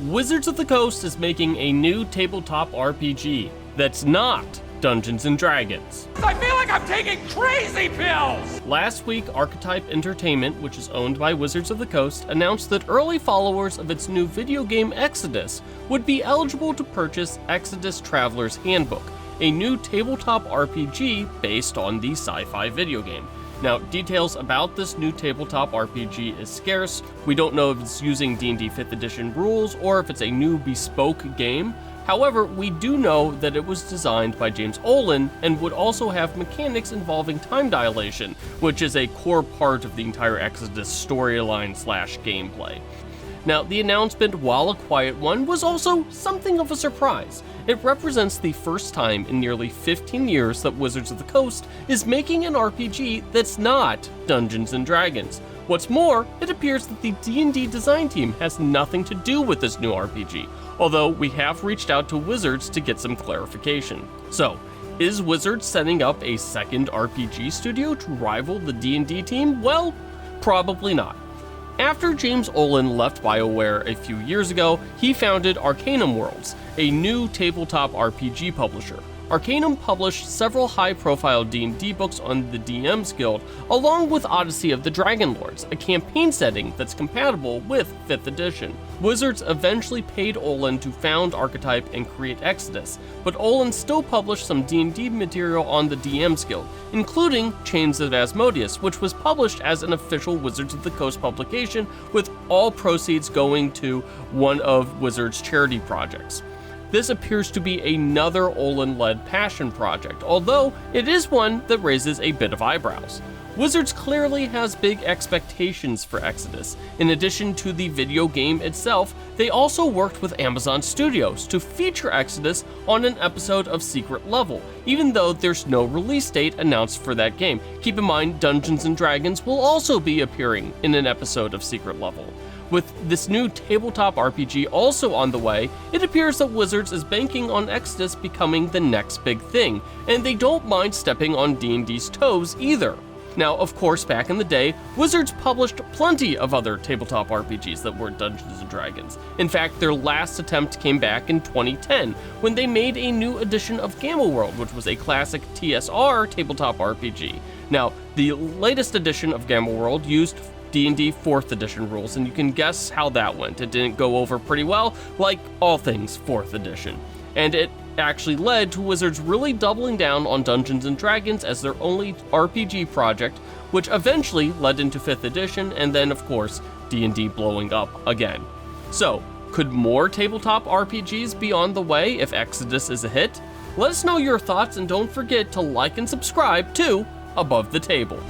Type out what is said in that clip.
Wizards of the Coast is making a new tabletop RPG that's not Dungeons and Dragons. I feel like I'm taking crazy pills! Last week, Archetype Entertainment, which is owned by Wizards of the Coast, announced that early followers of its new video game Exodus would be eligible to purchase Exodus Traveler's Handbook, a new tabletop RPG based on the Sci-fi video game. Now, details about this new tabletop RPG is scarce. We don't know if it's using D&D 5th edition rules or if it's a new bespoke game. However, we do know that it was designed by James Olin and would also have mechanics involving time dilation, which is a core part of the entire Exodus storyline / gameplay. Now, the announcement, while a quiet one, was also something of a surprise. It represents the first time in nearly 15 years that Wizards of the Coast is making an RPG that's not Dungeons and Dragons. What's more, it appears that the D&D design team has nothing to do with this new RPG, although we have reached out to Wizards to get some clarification. So, is Wizards setting up a second RPG studio to rival the D&D team? Well, probably not. After James Olin left BioWare a few years ago, he founded Arcanum Worlds, a new tabletop RPG publisher. Arcanum published several high-profile D&D books on the DM's Guild, along with Odyssey of the Dragonlords, a campaign setting that's compatible with 5th edition. Wizards eventually paid Olin to found Archetype and create Exodus, but Olin still published some D&D material on the DM's Guild, including Chains of Asmodeus, which was published as an official Wizards of the Coast publication, with all proceeds going to one of Wizards' charity projects. This appears to be another Olin-led passion project, although it is one that raises a bit of eyebrows. Wizards clearly has big expectations for Exodus. In addition to the video game itself, they also worked with Amazon Studios to feature Exodus on an episode of Secret Level, even though there's no release date announced for that game. Keep in mind, Dungeons & Dragons will also be appearing in an episode of Secret Level. With this new tabletop RPG also on the way, it appears that Wizards is banking on Exodus becoming the next big thing, and they don't mind stepping on D&D's toes either. Now, of course, back in the day, Wizards published plenty of other tabletop RPGs that weren't Dungeons & Dragons. In fact, their last attempt came back in 2010, when they made a new edition of Gamma World, which was a classic TSR tabletop RPG. Now, the latest edition of Gamma World used D&D 4th edition rules, and you can guess how that went. It didn't go over pretty well, like all things 4th edition. And it actually led to Wizards really doubling down on Dungeons & Dragons as their only RPG project, which eventually led into 5th edition, and then, of course, D&D blowing up again. So, could more tabletop RPGs be on the way if Exodus is a hit? Let us know your thoughts, and don't forget to like and subscribe to Above the Table.